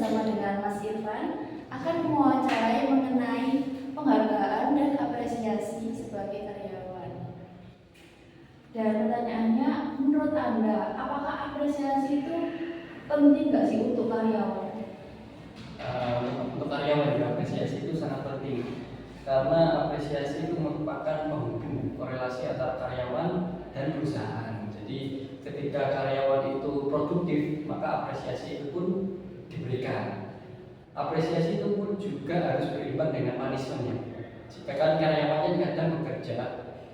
bersama dengan Mas Irfan akan mewawancarai mengenai penghargaan dan apresiasi sebagai karyawan. Dan pertanyaannya, menurut Anda, apakah apresiasi itu penting nggak sih untuk karyawan? Untuk karyawan ya, apresiasi itu sangat penting karena apresiasi itu merupakan penghubung korelasi antara karyawan dan perusahaan. Jadi ketika karyawan itu produktif, maka apresiasi itu pun diberikan. Apresiasi itu pun juga harus berimbang dengan punishment. Jika kan karyawannya kadang bekerja,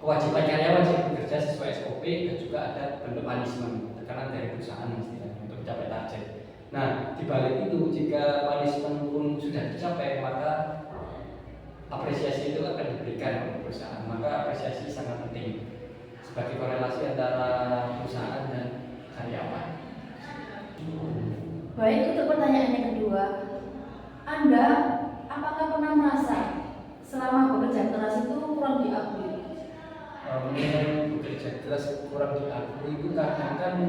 kewajiban karyawan sih bekerja sesuai SOP dan juga ada bentuk punishment, tekanan dari perusahaan istilahnya untuk mencapai target. Nah, di balik itu jika punishment pun sudah dicapai, maka apresiasi itu akan diberikan oleh perusahaan. Maka apresiasi sangat penting sebagai korelasi antara perusahaan dan karyawan. Baik, untuk pertanyaan yang kedua, Anda apakah pernah merasa selama bekerja keras itu kurang diakui? Bekerja keras kurang diakui itu kadang kan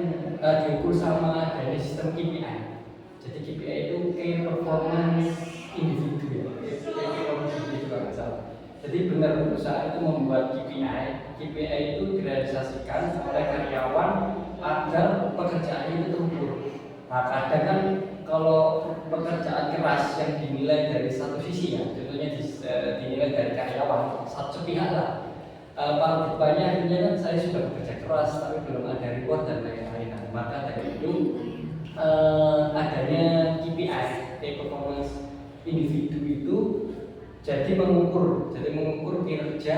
diukur sama dari sistem KPI. Jadi KPI itu key performance individu ya, key performance individu kalau nggak salah. Jadi benar perusahaan itu membuat KPI itu direalisasikan oleh karyawan agar pekerjaannya itu terukur. Nah kadang kan kalau pekerjaan keras yang dinilai dari satu sisi ya, contohnya dinilai dari karyawan satu pihak lah. Paradigmanya akhirnya kan saya sudah bekerja keras tapi belum ada reward dan lain-lain. Maka dari itu adanya KPI, key performance individu itu jadi mengukur kinerja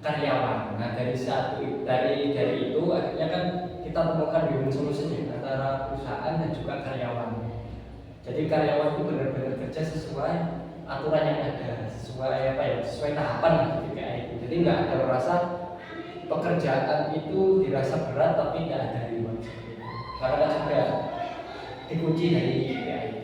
karyawan. Nah dari itu akhirnya kan kita temukan win-win solution ya, antara perusahaan dan juga karyawan. Jadi karyawan itu benar-benar kerja sesuai aturan yang ada, sesuai tahapan di KPI itu. Jadi nggak ada merasa pekerjaan itu dirasa berat tapi nggak ada reward. Karena kan sudah dikunci dari KPI itu.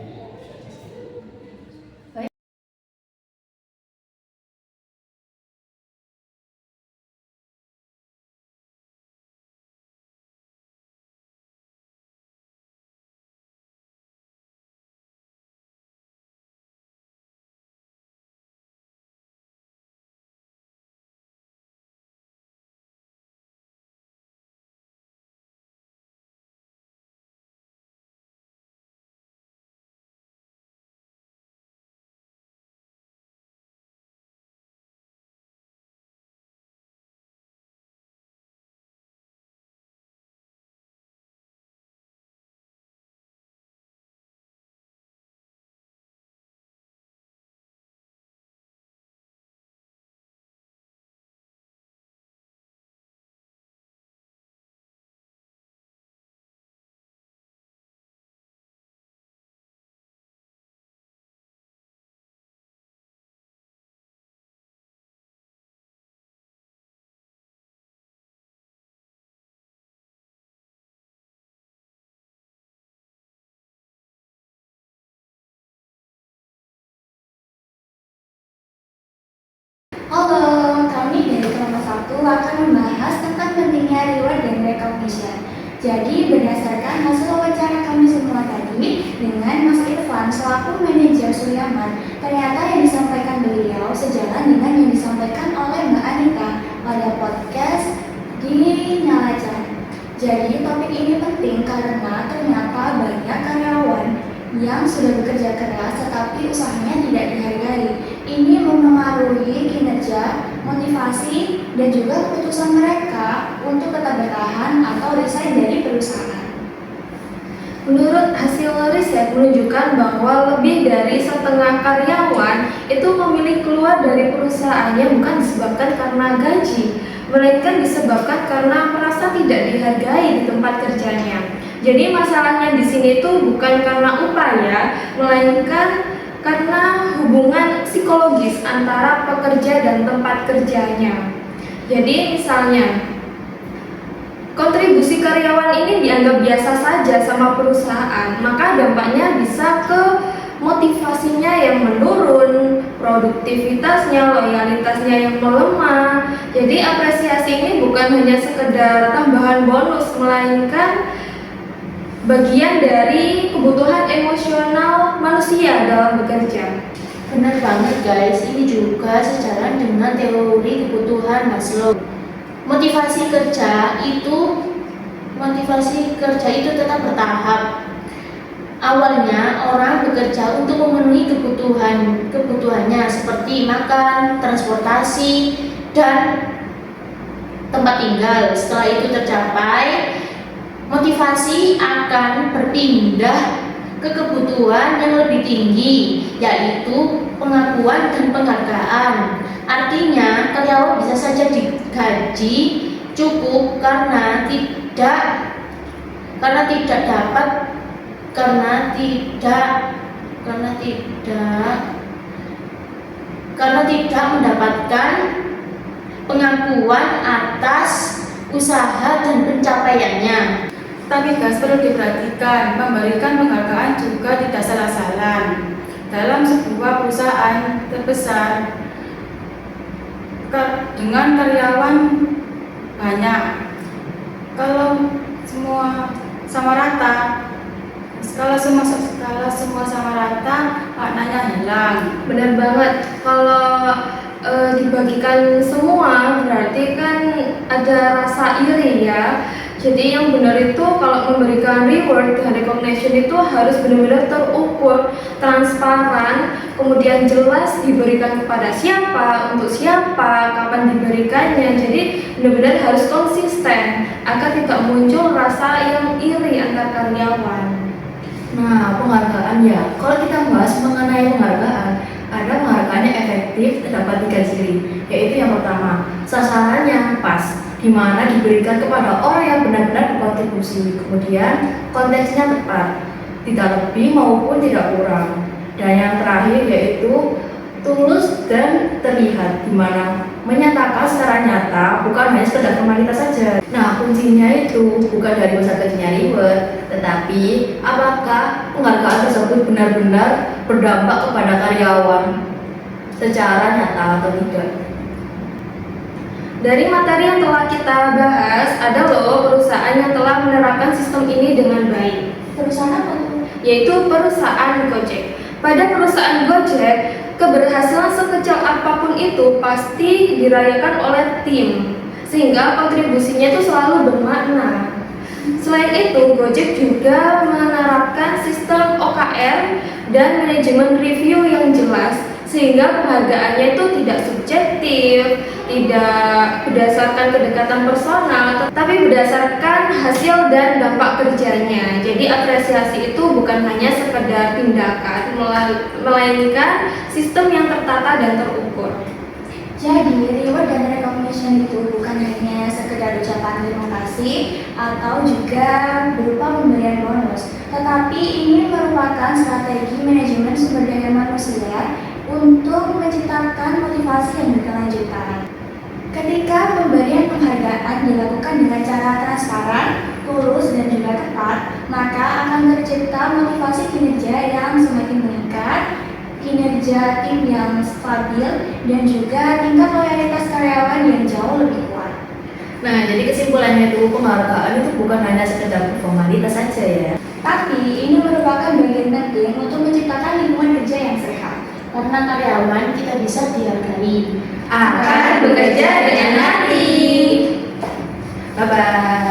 Halo, kami dari kelompok 1 akan membahas tentang pentingnya reward dan recognition. Jadi berdasarkan hasil wawancara kami semua tadi dengan Mas Irfan selaku manajer Suryaman, ternyata yang disampaikan beliau sejalan dengan yang disampaikan oleh Mbak Anita pada podcast di Nyalacan. Jadi topik ini penting karena ternyata banyak karyawan yang sudah bekerja keras tetapi usahanya tidak dihargai. Ini mempengaruhi kinerja, motivasi, dan juga keputusan mereka untuk tetap bertahan atau resign dari perusahaan. Menurut hasil riset menunjukkan bahwa lebih dari setengah karyawan itu memilih keluar dari perusahaannya bukan disebabkan karena gaji, melainkan disebabkan karena merasa tidak dihargai di tempat kerjanya. Jadi masalahnya di sini itu bukan karena upah ya, melainkan karena hubungan psikologis antara pekerja dan tempat kerjanya. Jadi misalnya kontribusi karyawan ini dianggap biasa saja sama perusahaan, maka dampaknya bisa ke motivasinya yang menurun, produktivitasnya, loyalitasnya yang melemah. Jadi apresiasi ini bukan hanya sekedar tambahan bonus, melainkan bagian dari kebutuhan emosional manusia dalam bekerja. Benar banget guys, ini juga sejalan dengan teori kebutuhan Maslow. Motivasi kerja itu tetap bertahap. Awalnya orang bekerja untuk memenuhi kebutuhannya seperti makan, transportasi, dan tempat tinggal. Setelah itu tercapai, motivasi akan berpindah ke kebutuhan yang lebih tinggi, yaitu pengakuan dan penghargaan. Artinya, karyawan bisa saja digaji cukup karena tidak mendapatkan pengakuan atas usaha dan pencapaiannya. Tapi guys, perlu diperhatikan, memberikan penghargaan juga tidak salah-salah. Dalam sebuah perusahaan terbesar dengan karyawan banyak, kalau semua sama rata, kalau semua sama rata, maknanya hilang. Benar banget, kalau dibagikan semua berarti kan ada rasa iri ya. Jadi yang benar itu kalau memberikan reward dan recognition itu harus benar-benar terukur, transparan, kemudian jelas diberikan kepada siapa, untuk siapa, kapan diberikannya. Jadi benar-benar harus konsisten agar tidak muncul rasa yang iri antar karyawan. Nah, penghargaan ya. Kalau kita bahas mengenai penghargaan, ada penghargaan yang efektif terdapat 3 ciri, yaitu yang pertama, sasarannya pas, di mana diberikan kepada orang yang benar-benar berkontribusi. Kemudian konteksnya tepat, tidak lebih maupun tidak kurang. Dan yang terakhir yaitu tulus dan terlihat, di mana menyatakan secara nyata, bukan hanya sekedar formalitas saja. Nah, kuncinya itu bukan dari besar kecilnya reward, tetapi apakah penghargaan tersebut benar-benar berdampak kepada karyawan secara nyata atau tidak. Dari materi yang telah kita bahas, ada loh perusahaan yang telah menerapkan sistem ini dengan baik. Perusahaan apa tuh? Yaitu perusahaan Gojek. Pada perusahaan Gojek, keberhasilan sekecil apapun itu pasti dirayakan oleh tim, sehingga kontribusinya itu selalu bermakna. Selain itu, Gojek juga menerapkan sistem OKR dan manajemen review yang jelas, sehingga penghargaannya itu tidak subjektif, tidak berdasarkan kedekatan personal, tapi berdasarkan hasil dan dampak kerjanya. Jadi apresiasi itu bukan hanya sekedar tindakan, melainkan sistem yang tertata dan terukur. Jadi, reward dan recognition itu bukan hanya sekedar ucapan terima kasih atau juga berupa pemberian bonus, tetapi ini merupakan strategi manajemen sumber daya manusia untuk menciptakan motivasi yang berkelanjutan. Ketika pemberian penghargaan dilakukan dengan cara transparan, tulus, dan juga tepat, maka akan tercipta motivasi kinerja yang semakin meningkat, kinerja tim yang stabil, dan juga tingkat loyalitas karyawan yang jauh lebih kuat. Nah, jadi kesimpulannya itu penghargaan itu bukan hanya sekedar formalitas saja ya. Tapi ini merupakan bagian penting untuk menciptakan lingkungan kerja yang sehat. Karena karyawan kita bisa dihargai. Akan bekerja dengan hati. Bye-bye.